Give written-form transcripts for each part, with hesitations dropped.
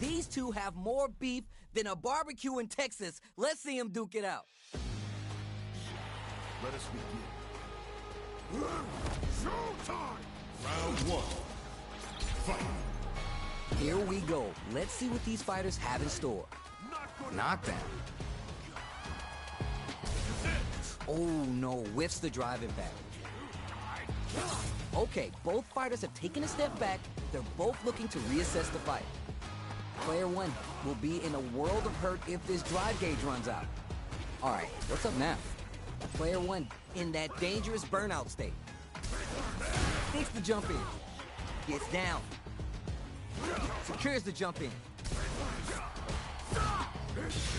These two have more beef than a barbecue in Texas. Let's see them duke it out. Let us begin. Showtime! Round one. Fight! Here we go. Let's see what these fighters have in store. Knockdown. Oh no, whiffs the drive impact. Okay, both fighters have taken a step back. They're both looking to reassess the fight. Player one will be in a world of hurt if this drive gauge runs out. All right, what's up now? Player one in that dangerous burnout state. Takes the jump in. Gets down. Secures the jump in.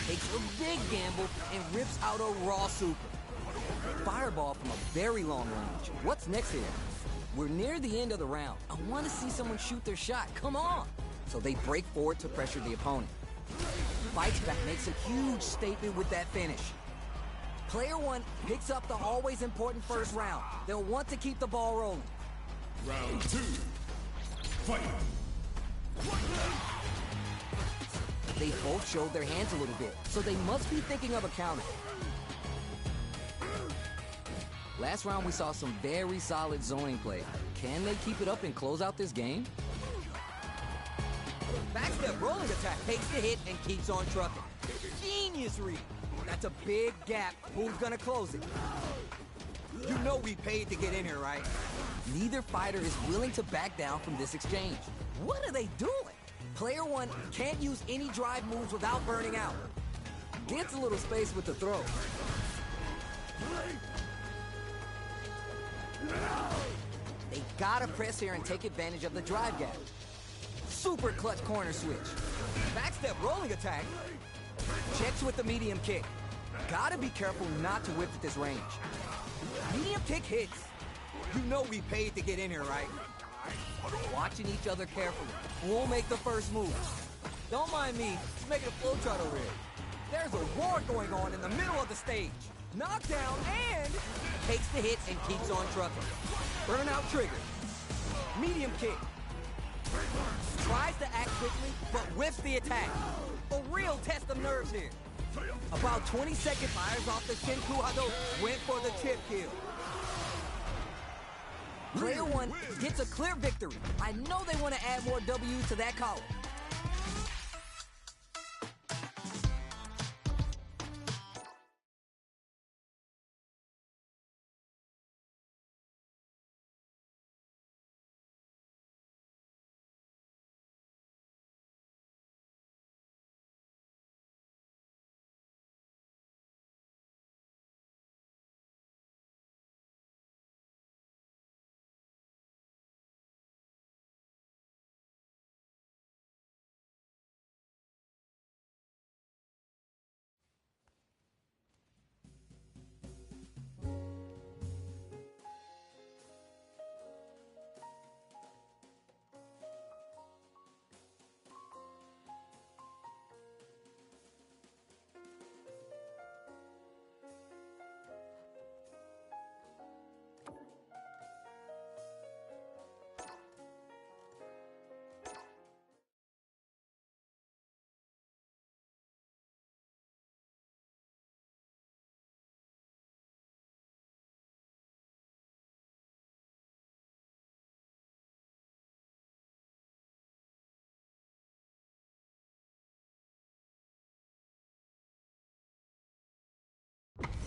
Takes a big gamble and rips out a raw super. Fireball from a very long range. What's next here? We're near the end of the round. I want to see someone shoot their shot. Come on! So they break forward to pressure the opponent. Fights back, makes a huge statement with that finish. Player one picks up the always important first round. They'll want to keep the ball rolling. Round two. Fight! They both showed their hands a little bit, so they must be thinking of a counter. Last round, we saw some very solid zoning play. Can they keep it up and close out this game? Backstep rolling attack takes the hit and keeps on trucking. Genius read. That's a big gap. Who's gonna close it? You know we paid to get in here, right? Neither fighter is willing to back down from this exchange. What are they doing? Player one can't use any drive moves without burning out. Gets a little space with the throw. They gotta press here and take advantage of the drive gap. Super clutch corner switch. Backstep rolling attack. Checks with the medium kick. Gotta be careful not to whip at this range. Medium kick hits. You know we paid to get in here, right? Watching each other carefully. We'll make the first move. Don't mind me, just making a flowchart over here. There's a war going on in the middle of the stage. Knockdown and takes the hit and keeps on trucking. Burnout trigger. Medium kick. Tries to act quickly, but whiffs the attack. A real test of nerves here. About 20 seconds, fires off the Shinku Hadouken, went for the tip kill. Player one gets a clear victory. I know they want to add more W's to that column.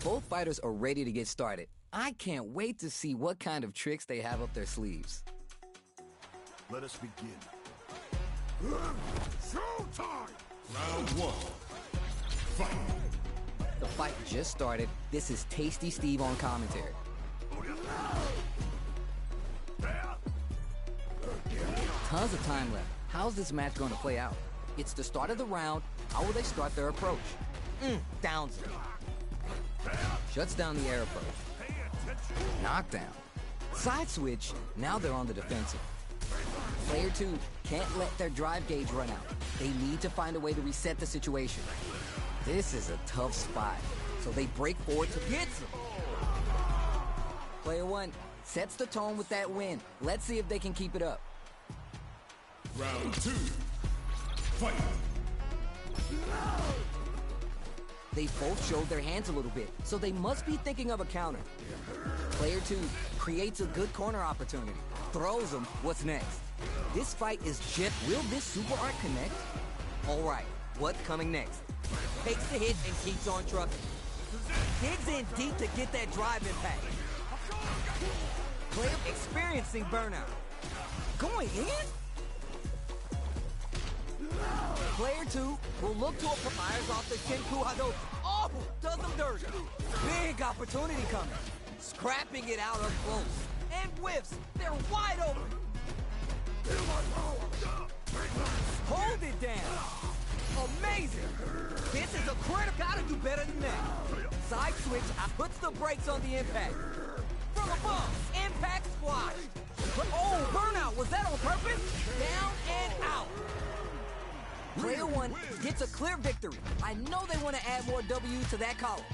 Both fighters are ready to get started. I can't wait to see what kind of tricks they have up their sleeves. Let us begin. Showtime! Round one. Fight! The fight just started. This is Tasty Steve on commentary. Tons of time left. How's this match going to play out? It's the start of the round. How will they start their approach? Downs it. Shuts down the air approach. Knockdown. Side switch. Now they're on the defensive. Player two can't let their drive gauge run out. They need to find a way to reset the situation. This is a tough spot, so they break forward to get some. Player one sets the tone with that win. Let's see if they can keep it up. Round two. Fight! They both showed their hands a little bit, so they must be thinking of a counter. Player 2 creates a good corner opportunity, throws him. What's next? This fight is just, will this super art connect? All right, what's coming next? Takes the hit and keeps on trucking. Digs in deep to get that drive impact. Player experiencing burnout. Going in? Player 2 will look to a fires off the Kenku Hadouken. Oh, does them dirty. Big opportunity coming. Scrapping it out up close. And whiffs. They're wide open. Hold it down. Amazing. This is a critical. Gotta do better than that. Side switch puts the brakes on the impact. From above, impact squash. Oh, burnout. Was that on purpose? Down and out. Player 1 gets a clear victory. I know they want to add more W's to that column.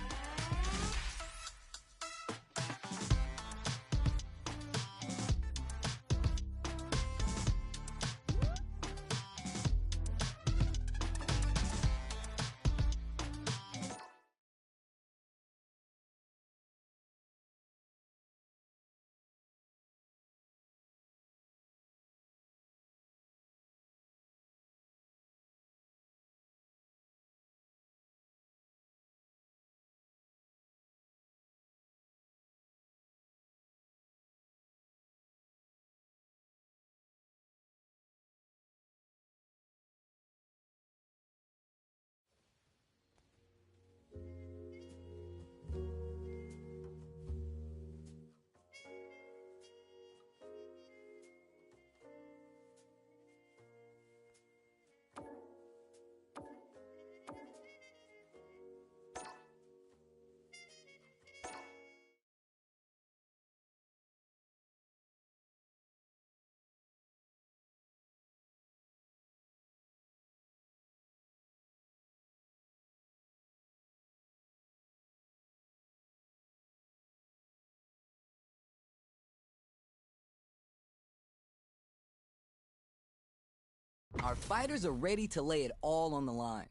Our fighters are ready to lay it all on the line.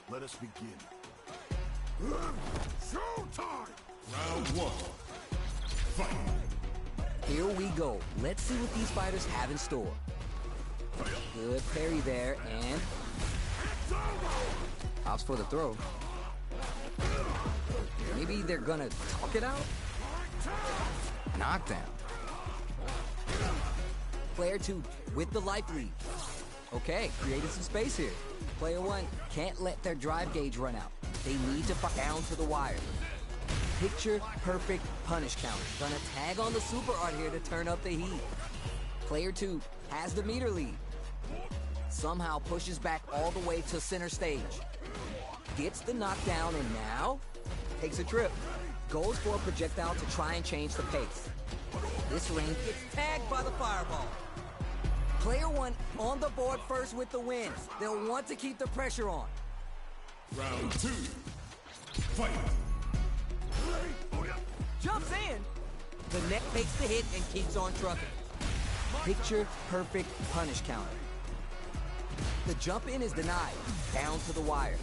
Let us begin. Showtime! Round 1. Fight! Here we go. Let's see what these fighters have in store. Good parry there, and opts for the throw. Maybe they're gonna talk it out? Knockdown. Player 2 with the life lead. Okay, created some space here. Player 1 can't let their drive gauge run out. They need to fight down to the wire. Picture perfect punish counter. Gonna tag on the super art here to turn up the heat. Player 2 has the meter lead. Somehow pushes back all the way to center stage. Gets the knockdown and now takes a trip. Goes for a projectile to try and change the pace. This ring gets tagged by the fireball. Player 1 on the board first with the win. They'll want to keep the pressure on. Round 2. Fight! Jumps in. The neck takes the hit and keeps on trucking. Picture perfect punish counter. The jump in is denied. Down to the wire.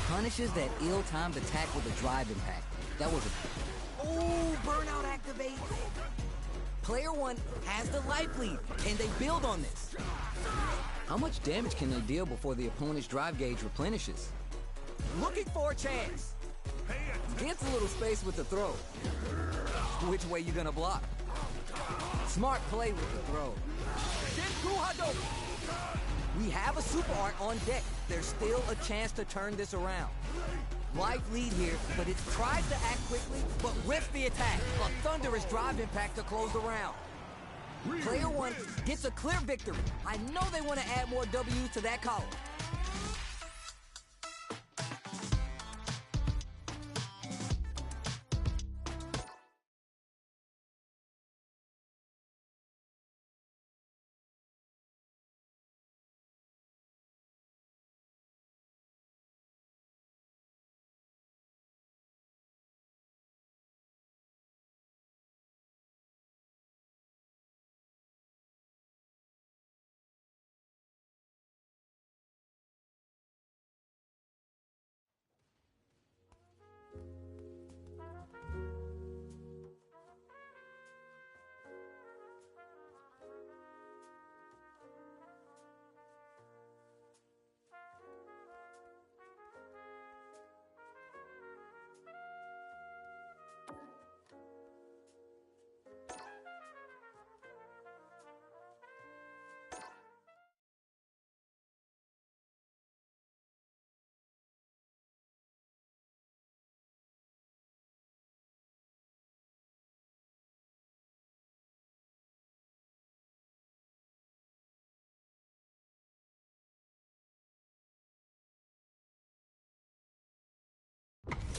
Punishes that ill-timed attack with a drive impact. That was a... Oh, burnout activate. Player 1 has the life lead, and they build on this. How much damage can they deal before the opponent's drive gauge replenishes? Looking for a chance. Gets a little space with the throw. Which way you gonna block? Smart play with the throw. Kenku Hadouken. We have a super art on deck. There's still a chance to turn this around. Life lead here, but it tries to act quickly, but whiffs the attack. A thunderous drive impact to close the round. Player 1 gets a clear victory. I know they want to add more W's to that column.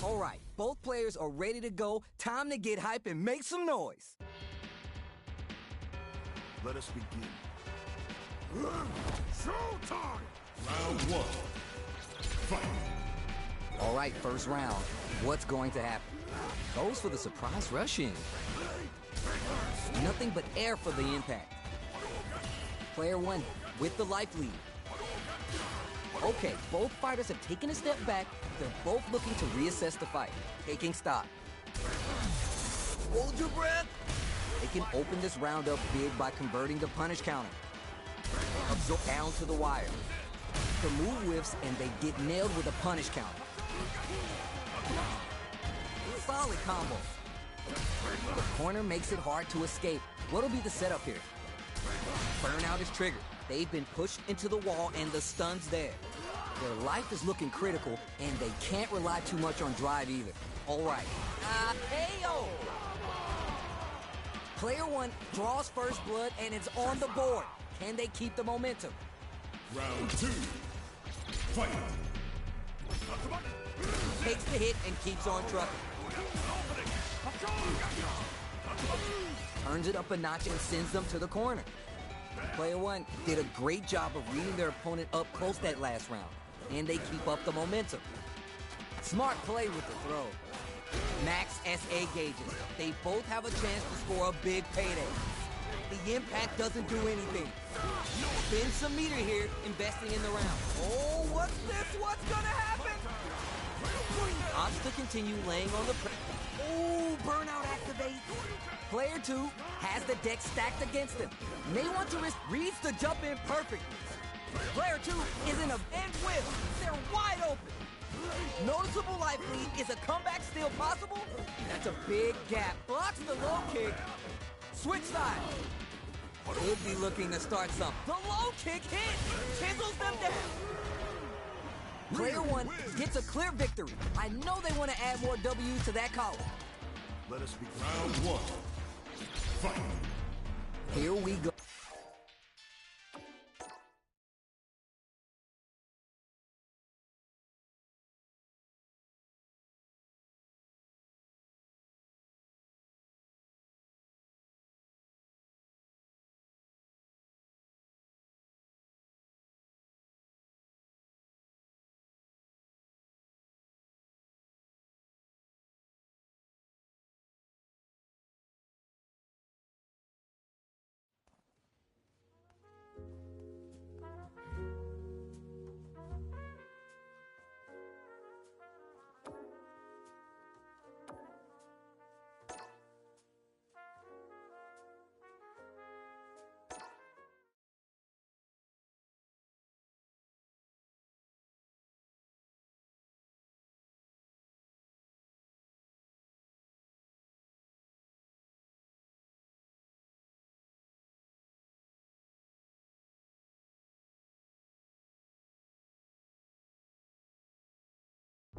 All right, both players are ready to go. Time to get hype and make some noise. Let us begin. Showtime! Round 1. Fight! All right, first round. What's going to happen? Goes for the surprise rush-in. Nothing but air for the impact. Player 1 with the life lead. Okay, both fighters have taken a step back. They're both looking to reassess the fight. Taking stock. Hold your breath. They can open this round up big by converting the punish counter. Absorb down to the wire. The move whiffs and they get nailed with a punish counter. Solid combo. The corner makes it hard to escape. What'll be the setup here? Burnout is triggered. They've been pushed into the wall and the stun's there. Their life is looking critical and they can't rely too much on drive either. All right. Hey-o! Player 1 draws first blood and it's on the board. Can they keep the momentum? Round 2. Fight! Takes the hit and keeps on trucking. Turns it up a notch and sends them to the corner. Player 1 did a great job of reading their opponent up close that last round, and they keep up the momentum. Smart play with the throw. Max SA gauges. They both have a chance to score a big payday. The impact doesn't do anything. Spend some meter here, investing in the round. Oh, what's this? What's gonna happen? Opts to continue laying on the Oh, burnout activate. Player 2 has the deck stacked against him. May want to risk, reads the jump in perfectly. Player 2 is in a end whip. They're wide open. Noticeable life lead. Is a comeback still possible? That's a big gap. Blocks the low kick. Switch side. Could be looking to start something. The low kick hit. Chisels them down. Player 1 gets a clear victory. I know they want to add more W's to that column. Let us begin. Round 1. Fight! Here we go.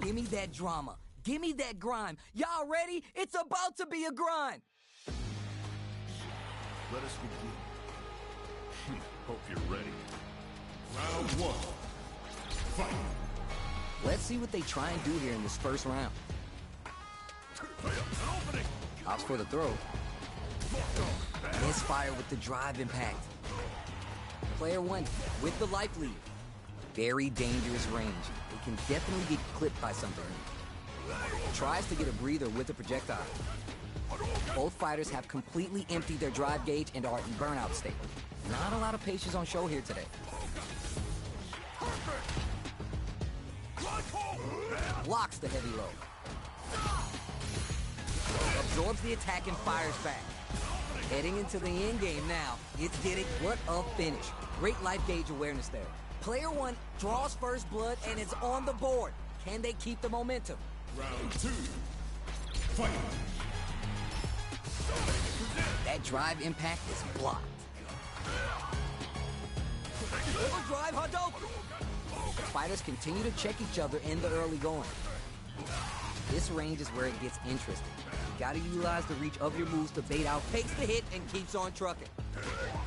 Give me that drama. Give me that grime. Y'all ready? It's about to be a grind. Let us begin. Hope you're ready. Round 1. Fight! Let's see what they try and do here in this first round. Opts for the throw. Misfire with the drive impact. Player 1 with the life lead. Very dangerous range. It can definitely get clipped by something. Tries to get a breather with the projectile. Both fighters have completely emptied their drive gauge and are in burnout state. Not a lot of patience on show here today. Blocks the heavy low. Absorbs the attack and fires back. Heading into the end game now. It's getting what a finish. Great life gauge awareness there. Player 1 draws first blood and it's on the board. Can they keep the momentum? Round 2. Fight! That drive impact is blocked. Overdrive Hadouken! The fighters continue to check each other in the early going. This range is where it gets interesting. You gotta utilize the reach of your moves to bait out, takes the hit, and keeps on trucking.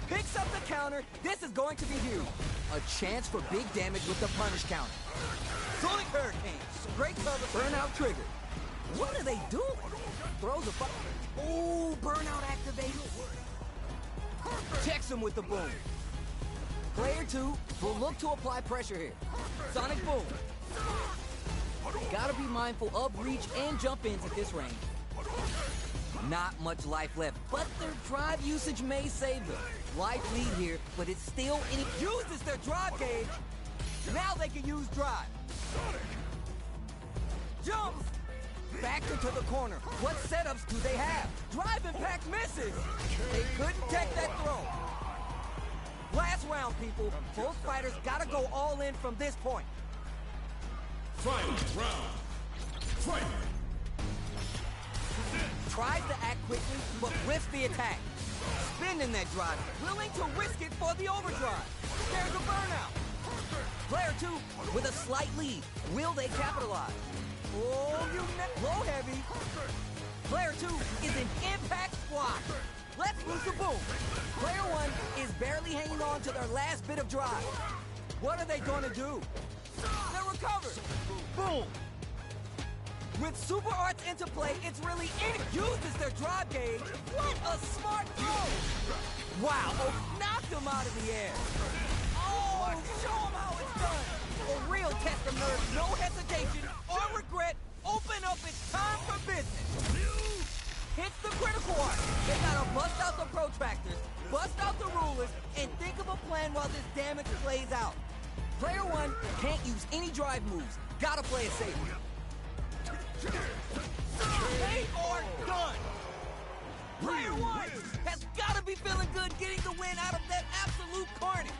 Picks up the counter. This is going to be huge. A chance for big damage with the punish counter. Sonic Hurricane. Great cover. Burnout triggered. What are they doing? Throws a ooh, burnout activated. Checks him with the boom. Player 2 will look to apply pressure here. Sonic boom. Gotta be mindful of reach and jump ins at this range. Not much life left, but their drive usage may save them. Life lead here, but it's still in it. Uses their drive gauge. Now they can use drive. Jumps. Back into the corner. What setups do they have? Drive impact misses. They couldn't take that throw. Last round, people. Both fighters gotta go all in from this point. Final round. Fight! Tries to act quickly, but whiffs the attack. Spinning that drive, willing to risk it for the overdrive. There's a burnout. Player 2 with a slight lead. Will they capitalize? Oh, low heavy. Player 2 is an impact squat. Let's lose the boom. Player 1 is barely hanging on to their last bit of drive. What are they going to do? They're recovered. Boom. With super arts into play, it's really in. Uses their drive gauge. What a smart throw. Wow, oh, knocked him out of the air. Oh, show him how it's done. A real test of nerve, no hesitation or regret. Open up, it's time for business. Hits the critical art. They gotta bust out the protractors, bust out the rulers, and think of a plan while this damage plays out. Player 1 can't use any drive moves. Gotta play it safe. They are done. Player 1 has gotta be feeling good getting the win out of that absolute carnage.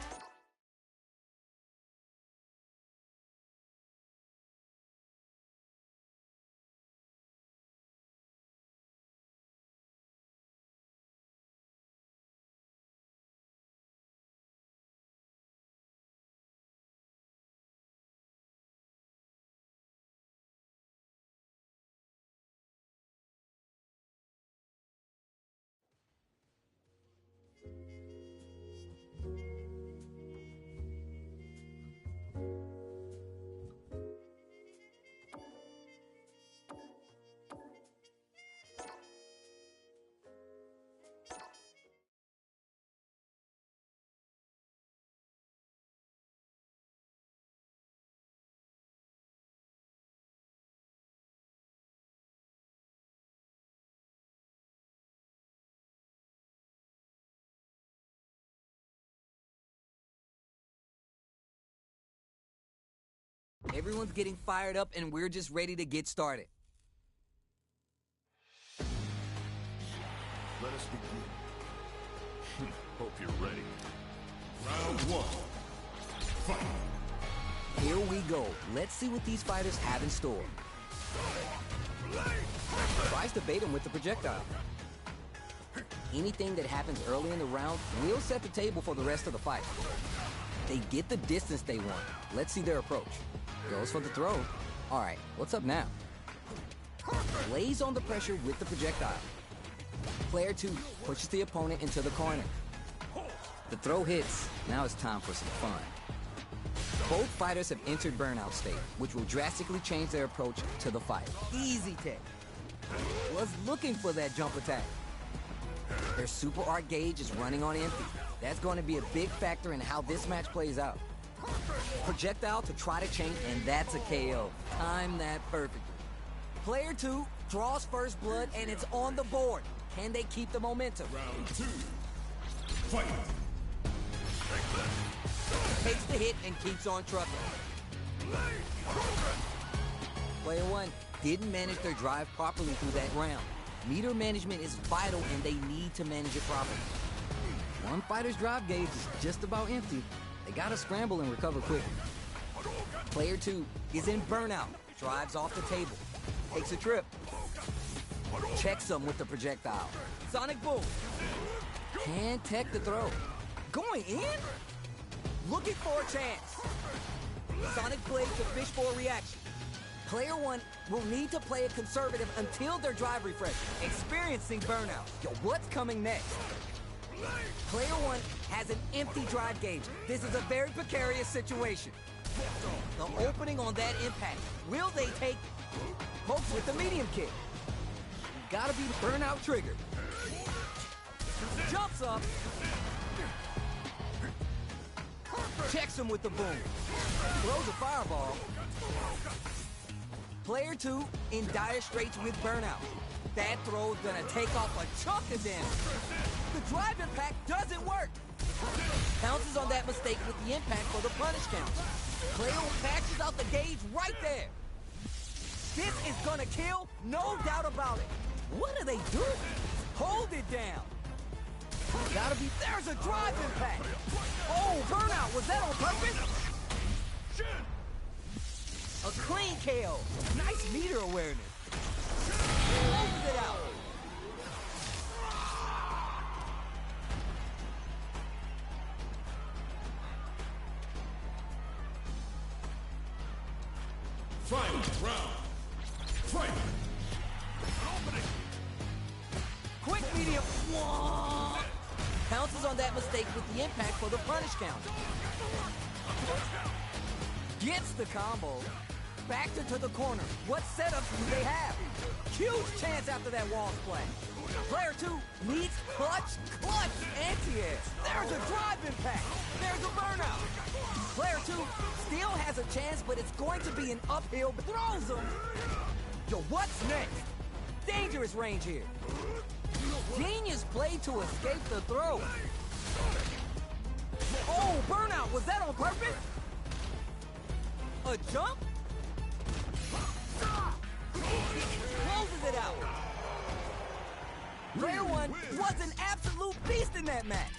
Everyone's getting fired up, and we're just ready to get started. Let us begin. Hope you're ready. Round 1. Fight! Here we go. Let's see what these fighters have in store. Tries to bait him with the projectile. Anything that happens early in the round will set the table for the rest of the fight. They get the distance they want. Let's see their approach. Goes for the throw. All right, what's up now? Lays on the pressure with the projectile. Player 2 pushes the opponent into the corner. The throw hits. Now it's time for some fun. Both fighters have entered burnout state, which will drastically change their approach to the fight. Easy tech. Was looking for that jump attack. Their super art gauge is running on empty. That's going to be a big factor in how this match plays out. Projectile to try to chain, and that's a KO. Time that perfectly. Player 2 draws first blood, and it's on the board. Can they keep the momentum? Round 2. Fight! Takes the hit and keeps on trucking. Player 1 didn't manage their drive properly through that round. Meter management is vital, and they need to manage it properly. One fighter's drive gauge is just about empty. They gotta scramble and recover quickly. Player 2 is in burnout. Drives off the table. Takes a trip. Checks him with the projectile. Sonic boom. Can't tech the throw. Going in? Looking for a chance. Sonic blade to fish for a reaction. Player 1 will need to play it conservative until their drive refresh. Experiencing burnout. Yo, what's coming next? Player 1 has an empty drive gauge. This is a very precarious situation. The opening on that impact. Will they take pokes with the medium kick? Gotta be burnout triggered. Jumps up. Checks him with the boom. Throws a fireball. Player 2 in dire straits with burnout. That throw's gonna take off a chunk of damage. The drive impact doesn't work. Pounces on that mistake with the impact for the punish count. Player patches out the gauge right there. This is gonna kill, no doubt about it. What are they doing? Hold it down. Gotta be, there's a drive impact. Oh, burnout, was that on purpose? A clean KO. Nice meter awareness. Closes it out. Final round. Fight. Quick medium. Pounces on that mistake with the impact for the punish count. Gets the combo. Backed into the corner. What setups do they have? Huge chance after that wall splash. Player 2 needs clutch anti-air. There's a drive impact. There's a burnout. Player 2 still has a chance, but it's going to be an uphill. Throws him. Yo, what's next? Dangerous range here. Genius play to escape the throw. Oh, burnout. Was that on purpose? A jump? Closes it out. Player 1 was an absolute beast in that match.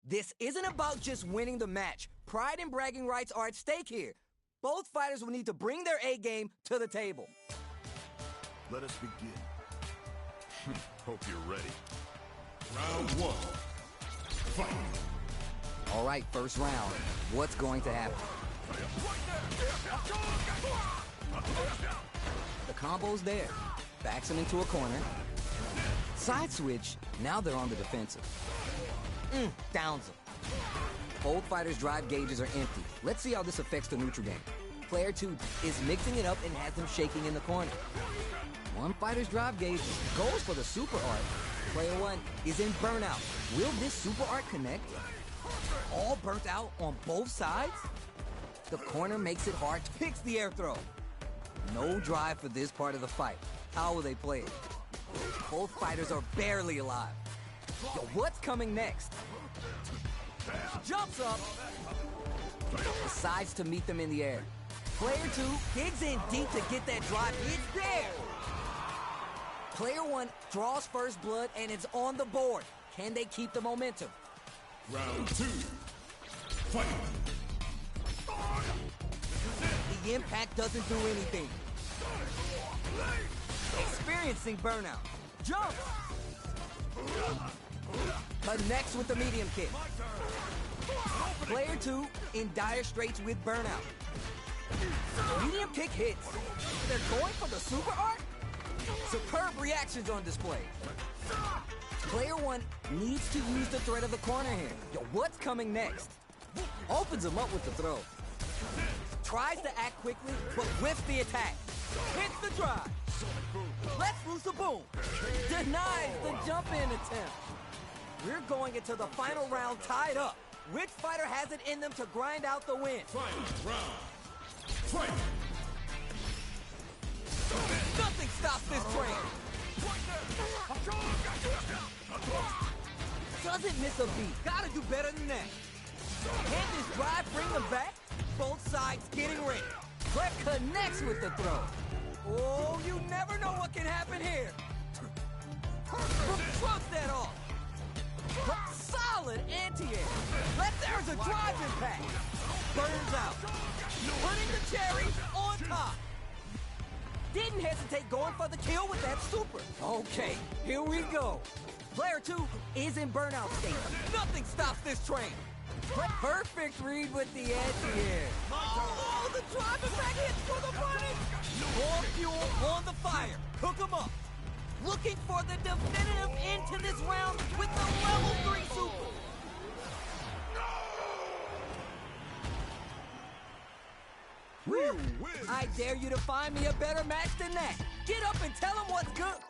This isn't about just winning the match. Pride and bragging rights are at stake here. Both fighters will need to bring their A game to the table. Let us begin. Hope you're ready. Round 1. Fight. All right, first round. What's going to happen? The combo's there. Backs him into a corner. Side switch. Now they're on the defensive. Downs him. Both fighters' drive gauges are empty. Let's see how this affects the neutral game. Player 2 is mixing it up and has them shaking in the corner. One fighter's drive gauge goes for the super art. Player 1 is in burnout. Will this super art connect? All burnt out on both sides? The corner makes it hard, picks the air throw. No drive for this part of the fight. How will they play it? Both fighters are barely alive. Yo, what's coming next? Jumps up. Decides to meet them in the air. Player 2 digs in deep to get that drive. It's there! Player 1 draws first blood and it's on the board. Can they keep the momentum? Round 2. Fight. The impact doesn't do anything. Experiencing burnout. Jumps! Connects with the medium kick. Player 2 in dire straits with burnout. Medium kick hits. They're going for the super art? Superb reactions on display. Player 1 needs to use the threat of the corner here. Yo, what's coming next? Opens him up with the throw. Tries to act quickly, but whiffs the attack. Hits the drive. Let's loose a boom. Denies the jump-in attempt. We're going into the final round tied up. Which fighter has it in them to grind out the win? Final round. Fight! Nothing stops this train. Doesn't miss a beat. Gotta do better than that. Can this drive bring them back? Both sides getting ready. Brett connects with the throw. Oh, you never know what can happen here. Shrugs that off. Solid anti-air. There's a drive impact. Burns out. Putting the cherry on top. Didn't hesitate going for the kill with that super. Okay, here we go. Player 2 is in burnout state. Nothing stops this train. Perfect read with the anti-air. Oh, the drive impact hits for the money. More fuel on the fire. Hook 'em up. Looking for the definitive end to this round with the level 3 super. You win! I dare you to find me a better match than that. Get up and tell them what's good.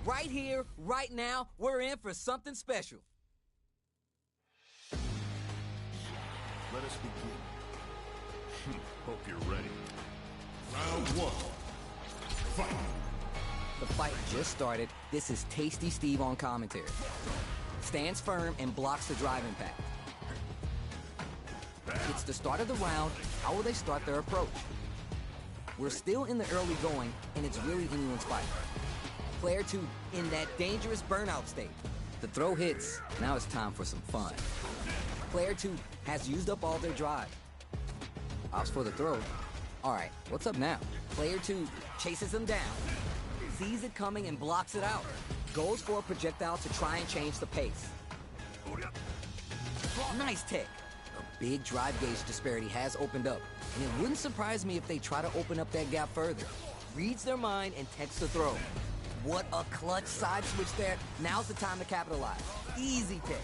Right here, right now, we're in for something special. Let us begin. Hope you're ready. Round 1. Fight! The fight just started. This is Tasty Steve on commentary. Stands firm and blocks the drive impact. It's the start of the round. How will they start their approach? We're still in the early going, and it's really anyone's fight. Player 2 in that dangerous burnout state. The throw hits. Now it's time for some fun. Player 2 has used up all their drive. Opts for the throw. All right, what's up now? Player 2 chases him down. Sees it coming and blocks it out. Goes for a projectile to try and change the pace. Nice tech. A big drive gauge disparity has opened up, and it wouldn't surprise me if they try to open up that gap further. Reads their mind and techs the throw. What a clutch side switch there. Now's the time to capitalize. Easy tech.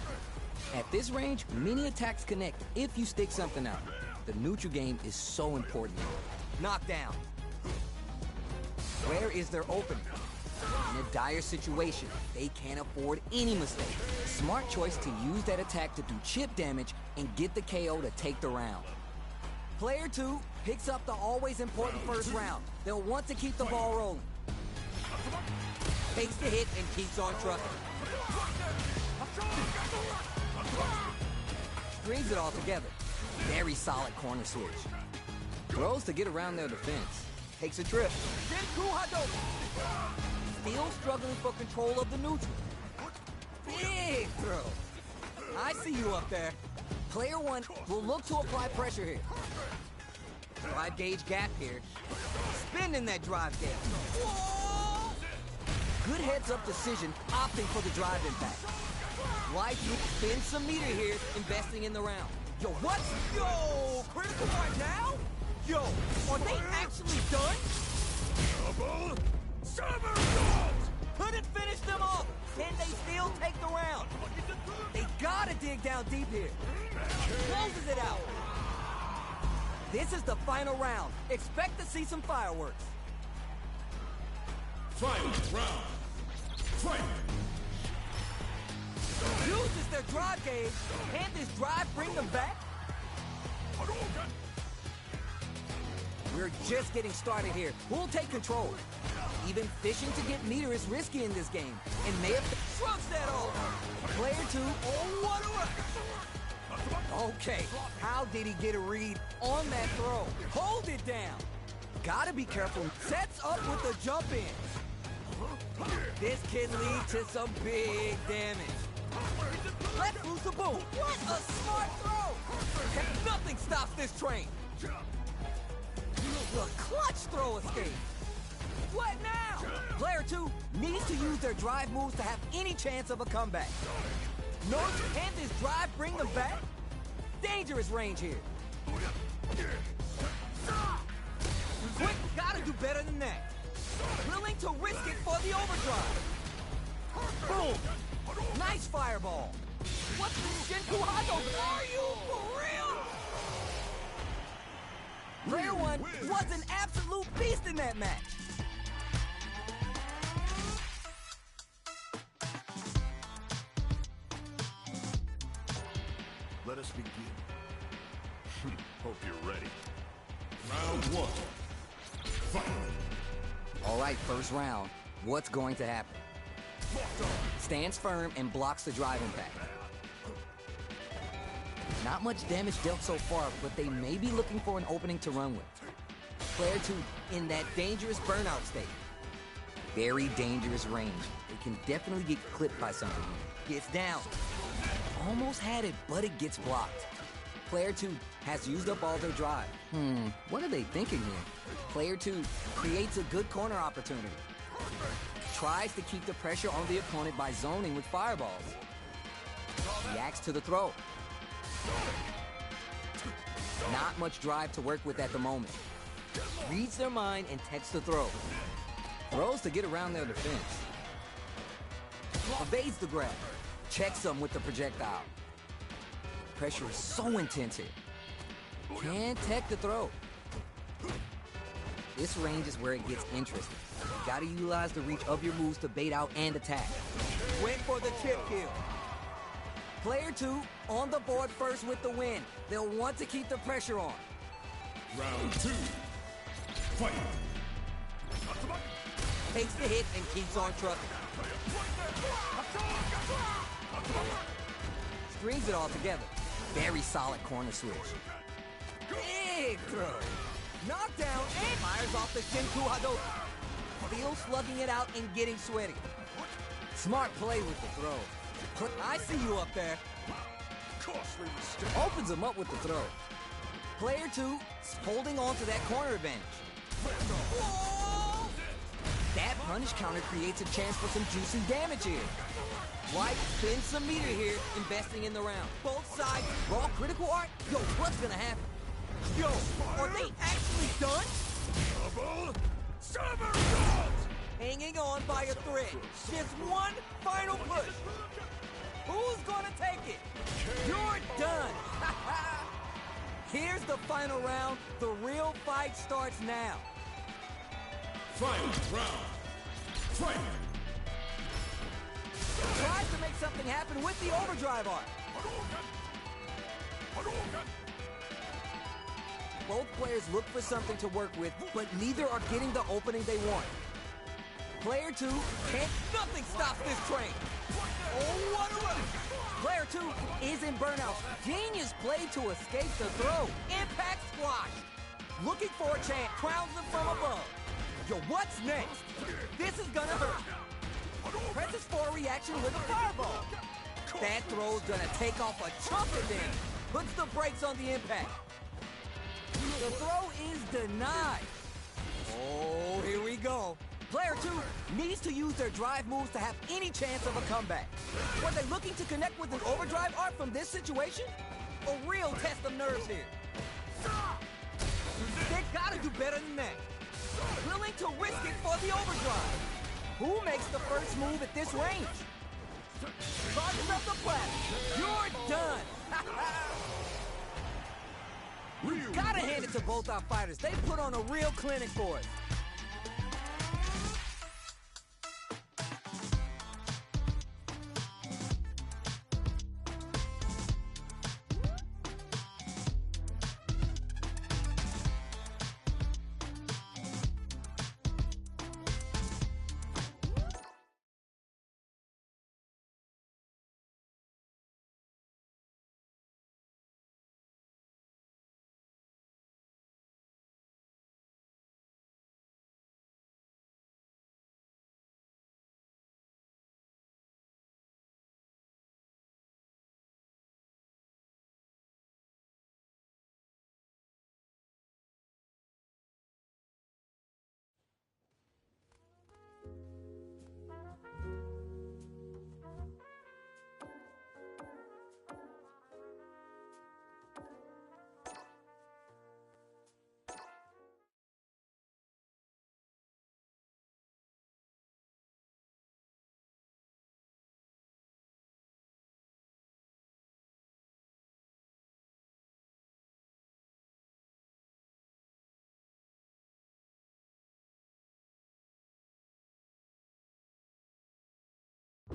At this range, many attacks connect if you stick something out. The neutral game is so important. Knockdown. Where is their opening? In a dire situation, they can't afford any mistake. Smart choice to use that attack to do chip damage and get the KO to take the round. Player 2 picks up the always important first round. They'll want to keep the ball rolling. Takes the hit and keeps on trucking. Strings it all together. Very solid corner switch. Throws to get around their defense. Takes a trip. Genku Hadouken! Still struggling for control of the neutral. Big throw. I see you up there. Player 1 will look to apply pressure here. Drive gauge gap here. Spinning that drive gauge. Whoa! Good heads-up decision, opting for the drive impact. Life spins some meter here, investing in the round. Yo, what? Yo, critical right now? Yo, are they actually done? Double Couldn't finish them off. Can they still take the round? They gotta dig down deep here. Closes it out. This is the final round. Expect to see some fireworks. Final round. Fight! Uses their drive gauge. Can this drive bring them back? We're just getting started here. Who'll take control? Even fishing to get meter is risky in this game. And may have shrugs that off. Player 2, oh, what a rush! Okay, how did he get a read on that throw? Hold it down. Gotta be careful. Sets up with the jump in. This can lead to some big damage. Let loose a boom. What a smart throw! Nothing stops this train. The clutch throw escape. What now? Player 2 needs to use their drive moves to have any chance of a comeback. Notice, can this drive bring them back? Dangerous range here. Quick, gotta do better than that. Willing to risk it for the overdrive. Boom! Nice fireball. What's the Shinku Hado? Are you for real? Player 1 was an absolute beast in that match. Let us begin. Hope you're ready. Round 1. Fight! All right, first round. What's going to happen? Stands firm and blocks the drive impact. Not much damage dealt so far, but they may be looking for an opening to run with. Player 2 in that dangerous burnout state. Very dangerous range. It can definitely get clipped by something. Gets down. Almost had it, but it gets blocked. Player 2 has used up all their drive. What are they thinking here? Player 2 creates a good corner opportunity. Tries to keep the pressure on the opponent by zoning with fireballs. Reacts to the throw. Not much drive to work with at the moment. Reads their mind and takes the throw. Throws to get around their defense. Evades the grab. Checks them with the projectile. Pressure is so intense here. Can't tech the throw. This range is where it gets interesting. You gotta utilize the reach of your moves to bait out and attack. Went for the chip kill. Player 2 on the board first with the win. They'll want to keep the pressure on. Round 2. Fight! Takes the hit and keeps on trucking. Strings it all together. Very solid corner switch. Big throw. Knockdown and fires off the Shinku Hadoken. Still slugging it out and getting sweaty. Smart play with the throw. I see you up there. Opens him up with the throw. Player 2 holding on to that corner advantage. Whoa! That punish counter creates a chance for some juicy damage here. White spins some meter here, investing in the round. Both sides, raw critical art. Yo, what's gonna happen? Yo, are they actually done? Hanging on by a thread. Just one final push. Who's gonna take it? You're done. Here's the final round. The real fight starts now. Final round. Fight! Tries to make something happen with the overdrive art. Both players look for something to work with, but neither are getting the opening they want. Player 2 can't. Nothing stops this train. Oh, what a run! Player 2 is in burnout. Genius play to escape the throw. Impact squash. Looking for a chance. Crowns them from above. Yo, what's next? This is gonna hurt. Presses for a reaction with a fireball. That throw's gonna take off a chunk of damage. Puts the brakes on the impact. The throw is denied. Oh, here we go. Player 2 needs to use their drive moves to have any chance of a comeback. Were they looking to connect with an overdrive art from this situation? A real test of nerves here. They gotta do better than that. Willing to risk it for the overdrive. Who makes the first move at this range? Charges up the platform. You're done. Gotta hand it to both our fighters. They put on a real clinic for us.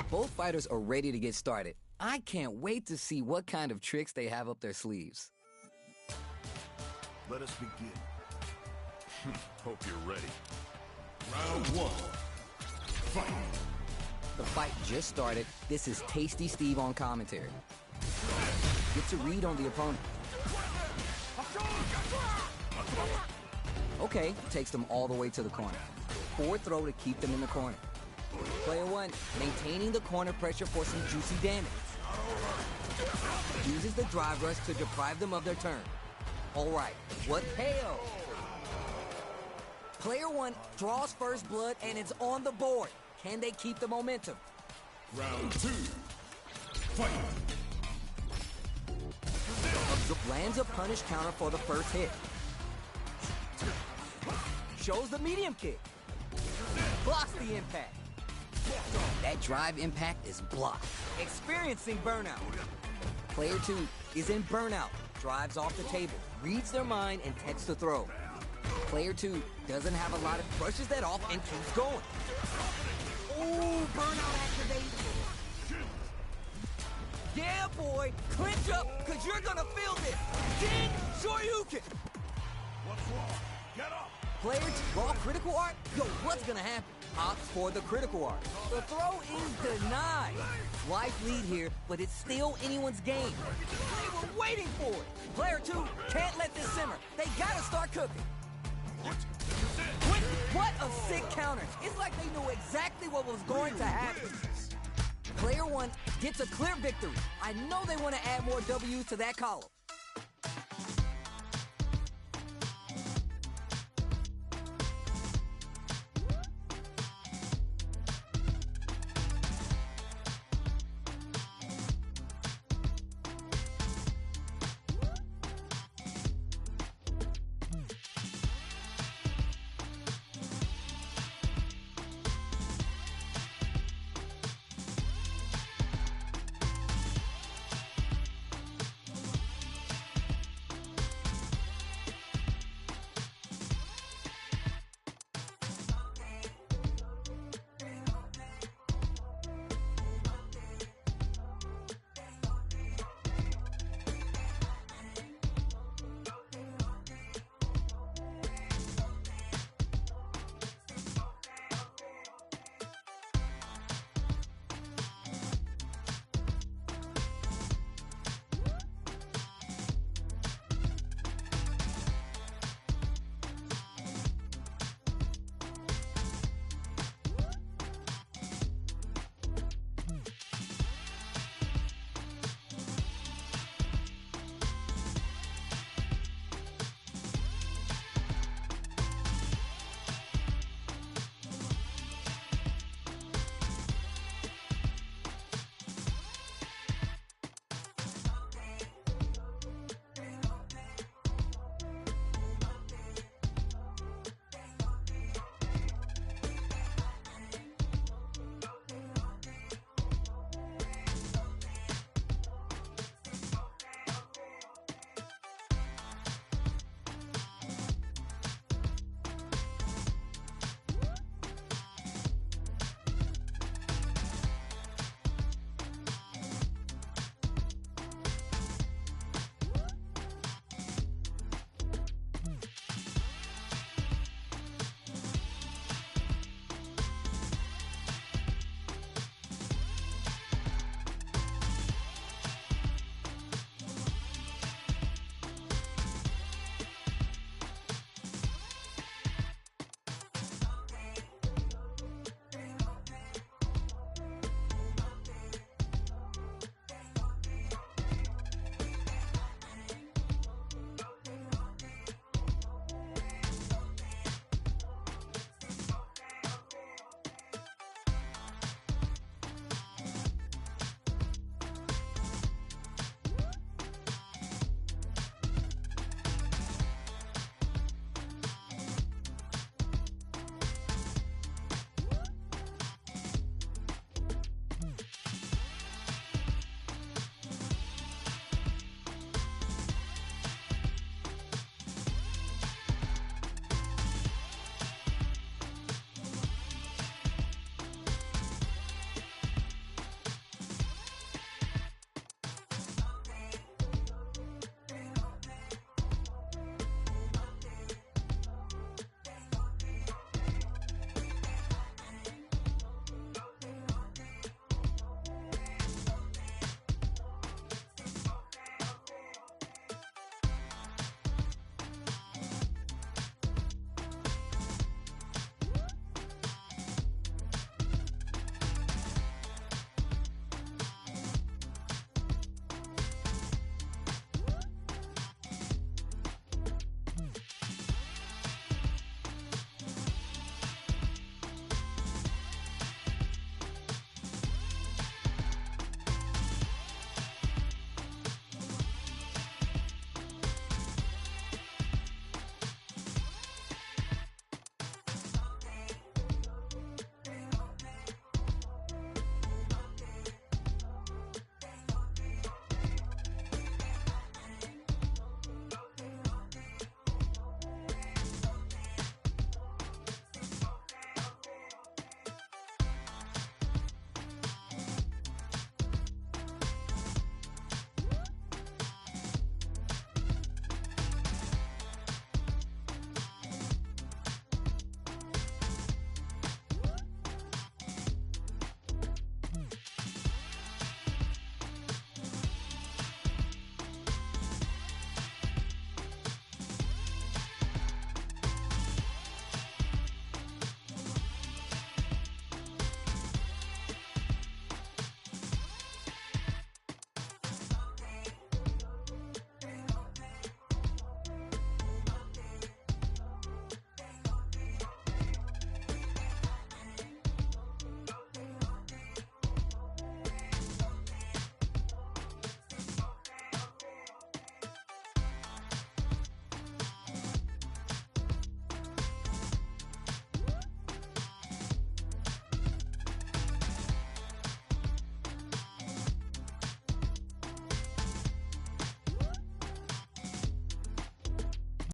Both fighters are ready to get started. I can't wait to see what kind of tricks they have up their sleeves. Let us begin. Hope you're ready. Round one. Fight! The fight just started. This is Tasty Steve on commentary. Gets a read on the opponent. Okay, takes them all the way to the corner. Forward throw to keep them in the corner. Player one, maintaining the corner pressure for some juicy damage. Uses the drive rush to deprive them of their turn. All right, what payo? Player one draws first blood and it's on the board. Can they keep the momentum? Round two. Fight! Lands a punish counter for the first hit. Shows the medium kick. Blocks the impact. That drive impact is blocked. Experiencing burnout. Player two is in burnout. Drives off the table. Reads their mind and texts the throw. Player two doesn't have a lot of brushes that off and keeps going. Ooh, burnout activated. Yeah, boy. Clinch up, because you're going to feel this. Ding, Shoryuken. What's wrong? Get up! Player two, raw critical art? Yo, what's going to happen? Opts for the critical art. The throw is denied. Life lead here, but it's still anyone's game. They were waiting for it. Player two can't let this simmer. They got to start cooking. What a sick counter. It's like they knew exactly what was going to happen. Player one gets a clear victory. I know they want to add more W's to that column.